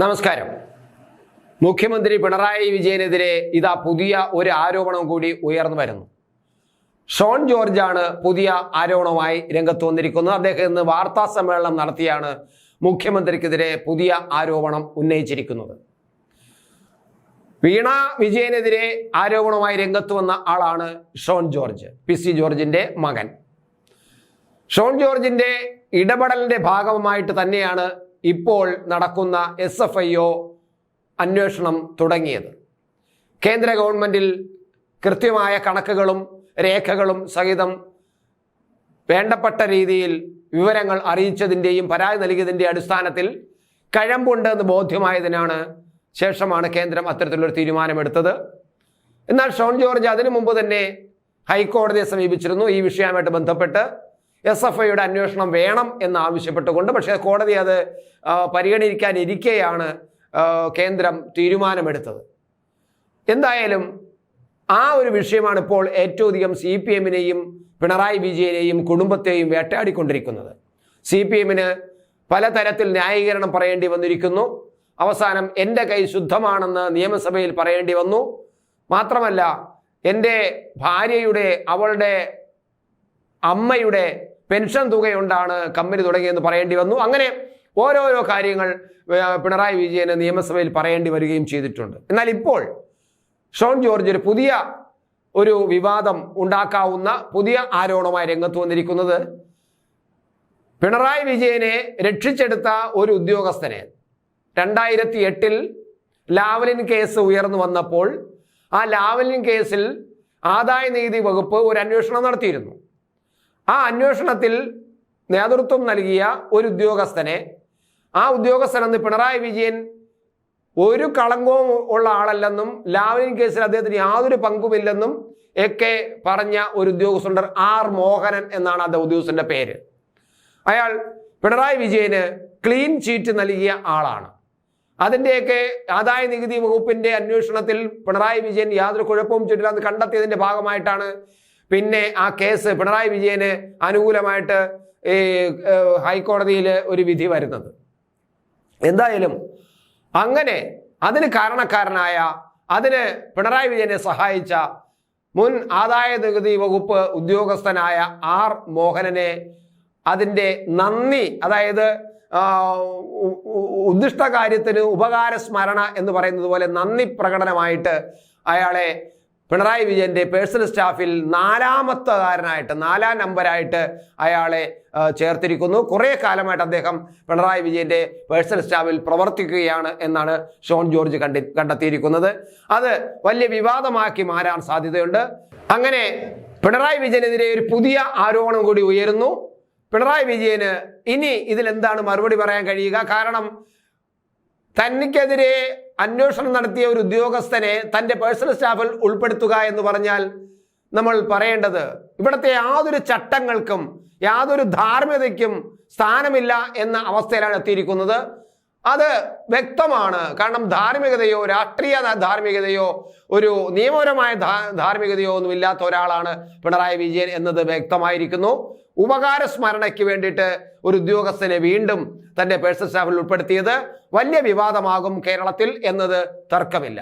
നമസ്കാരം. മുഖ്യമന്ത്രി പിണറായി വിജയനെതിരെ ഇതാ പുതിയ ഒരു ആരോപണം കൂടി ഉയർന്നു വരുന്നു. ഷോൺ ജോർജാണ് പുതിയ ആരോപണവുമായി രംഗത്ത് വന്നിരിക്കുന്നത്. അദ്ദേഹം ഇന്ന് വാർത്താ സമ്മേളനം നടത്തിയാണ് മുഖ്യമന്ത്രിക്കെതിരെ പുതിയ ആരോപണം ഉന്നയിച്ചിരിക്കുന്നത്. വീണ വിജയനെതിരെ ആരോപണവുമായി രംഗത്ത് വന്ന ആളാണ് ഷോൺ ജോർജ്, PC ജോർജിന്റെ മകൻ. ഷോൺ ജോർജിന്റെ ഇടപെടലിന്റെ ഭാഗമായിട്ട് തന്നെയാണ് ഇപ്പോൾ നടക്കുന്ന SFIO അന്വേഷണം തുടങ്ങിയത്. കേന്ദ്ര ഗവൺമെന്റിൽ കൃത്യമായ കണക്കുകളും രേഖകളും സഹിതം വേണ്ടപ്പെട്ട രീതിയിൽ വിവരങ്ങൾ അറിയിച്ചതിൻ്റെയും പരാതി നൽകിയതിൻ്റെ അടിസ്ഥാനത്തിൽ കഴമ്പുണ്ടെന്ന് ബോധ്യമായതിനാണ് ശേഷമാണ് കേന്ദ്രം അത്തരത്തിലൊരു തീരുമാനമെടുത്തത്. എന്നാൽ ഷോൺ ജോർജ് അതിനു മുമ്പ് തന്നെ ഹൈക്കോടതിയെ സമീപിച്ചിരുന്നു ഈ വിഷയവുമായിട്ട് ബന്ധപ്പെട്ട്. SFIയുടെ അന്വേഷണം വേണം എന്ന് ആവശ്യപ്പെട്ടുകൊണ്ട്. പക്ഷേ കോടതി അത് പരിഗണിക്കാനിരിക്കെയാണ് കേന്ദ്രം തീരുമാനമെടുത്തത്. എന്തായാലും ആ ഒരു വിഷയമാണ് ഇപ്പോൾ ഏറ്റവും അധികം CPMനെയും പിണറായി വിജയനെയും കുടുംബത്തെയും വേട്ടയാടിക്കൊണ്ടിരിക്കുന്നത്. CPMന് പലതരത്തിൽ ന്യായീകരണം പറയേണ്ടി വന്നിരിക്കുന്നു. അവസാനം എൻ്റെ കൈ ശുദ്ധമാണെന്ന് നിയമസഭയിൽ പറയേണ്ടി വന്നു. മാത്രമല്ല, എൻ്റെ ഭാര്യയുടെ അവളുടെ അമ്മയുടെ പെൻഷൻ തുകയുണ്ടാണ് കമ്പനി തുടങ്ങിയെന്ന് പറയേണ്ടി വന്നു. അങ്ങനെ ഓരോരോ കാര്യങ്ങൾ പിണറായി വിജയന് നിയമസഭയിൽ പറയേണ്ടി വരികയും ചെയ്തിട്ടുണ്ട്. എന്നാൽ ഇപ്പോൾ ഷോൺ ജോർജ് ഒരു വിവാദം ഉണ്ടാക്കാവുന്ന പുതിയ ആരോപണമായി രംഗത്ത് വന്നിരിക്കുന്നത് പിണറായി വിജയനെ രക്ഷിച്ചെടുത്ത ഒരു ഉദ്യോഗസ്ഥനെ 2008 ലാവ്ലിൻ കേസ് ഉയർന്നു വന്നപ്പോൾ ആ ലാവ്ലിൻ കേസിൽ ആദായ നികുതി വകുപ്പ് ഒരു അന്വേഷണം നടത്തിയിരുന്നു. ആ അന്വേഷണത്തിൽ നേതൃത്വം നൽകിയ ഒരു ഉദ്യോഗസ്ഥനെ, ആ ഉദ്യോഗസ്ഥനെന്ന് പിണറായി വിജയൻ ഒരു കളങ്കവും ഉള്ള ആളല്ലെന്നും ലാവ്ലിൻ കേസിൽ അദ്ദേഹത്തിന് യാതൊരു പങ്കുമില്ലെന്നും ഒക്കെ പറഞ്ഞ ഒരു ഉദ്യോഗസ്ഥൻ R മോഹനൻ എന്നാണ് ആ ഉദ്യോഗസ്ഥന്റെ പേര്. അയാൾ പിണറായി വിജയന് ക്ലീൻ ചീറ്റ് നൽകിയ ആളാണ്. അതിൻ്റെയൊക്കെ ആദായ നികുതി വകുപ്പിന്റെ അന്വേഷണത്തിൽ പിണറായി വിജയൻ യാതൊരു കുഴപ്പവും ചെയ്തില്ല എന്ന് കണ്ടെത്തിയതിന്റെ ഭാഗമായിട്ടാണ് പിന്നെ ആ കേസ് പിണറായി വിജയന് അനുകൂലമായിട്ട് ഹൈക്കോടതിയിൽ ഒരു വിധി വരുന്നത്. എന്തായാലും അങ്ങനെ അതിന് കാരണക്കാരനായ, അതിന് പിണറായി വിജയനെ സഹായിച്ച മുൻ ആദായ നികുതി വകുപ്പ് ഉദ്യോഗസ്ഥനായ R മോഹനനെ അതിൻ്റെ നന്ദി, അതായത് ഉദ്ദിഷ്ട കാര്യത്തിന് ഉപകാര സ്മരണ എന്ന് പറയുന്നത് പോലെ നന്ദി പ്രകടനമായിട്ട് അയാളെ പിണറായി വിജയന്റെ പേഴ്സണൽ സ്റ്റാഫിൽ 4ാം നമ്പറായിട്ട് അയാളെ ചേർത്തിരിക്കുന്നു. കുറേ കാലമായിട്ട് അദ്ദേഹം പിണറായി വിജയന്റെ പേഴ്സണൽ സ്റ്റാഫിൽ പ്രവർത്തിക്കുകയാണ് എന്നാണ് ഷോൺ ജോർജ് കണ്ടെത്തിയിരിക്കുന്നത്. അത് വലിയ വിവാദമാക്കി മാറാൻ സാധ്യതയുണ്ട്. അങ്ങനെ പിണറായി വിജയനെതിരെ ഒരു പുതിയ ആരോപണം കൂടി ഉയരുന്നു. പിണറായി വിജയന് ഇനി ഇതിലെന്താണ് മറുപടി പറയാൻ കഴിയുക? കാരണം തനിക്കെതിരെ അന്വേഷണം നടത്തിയ ഒരു ഉദ്യോഗസ്ഥനെ തൻ്റെ പേഴ്സണൽ സ്റ്റാഫിൽ ഉൾപ്പെടുത്തുക എന്ന് പറഞ്ഞാൽ നമ്മൾ പറയേണ്ടത് ഇവിടുത്തെ യാതൊരു ചട്ടങ്ങൾക്കും യാതൊരു ധാർമ്മികതയ്ക്കും സ്ഥാനമില്ല എന്ന അവസ്ഥയിലാണ് എത്തിയിരിക്കുന്നത്. അത് വ്യക്തമാണ്. കാരണം ധാർമ്മികതയോ രാഷ്ട്രീയ ധാർമ്മികതയോ ഒരു നിയമപരമായ ധാർമ്മികതയോ ഒന്നും ഇല്ലാത്ത ഒരാളാണ് പിണറായി വിജയൻ എന്നത് വ്യക്തമായിരിക്കുന്നു. ഉപകാര സ്മരണയ്ക്ക് വേണ്ടിയിട്ട് ഒരു ഉദ്യോഗസ്ഥനെ വീണ്ടും തൻ്റെ പേഴ്സണൽ സ്റ്റാഫിൽ ഉൾപ്പെടുത്തിയത് വലിയ വിവാദമാകും കേരളത്തിൽ എന്നത് തർക്കമില്ല.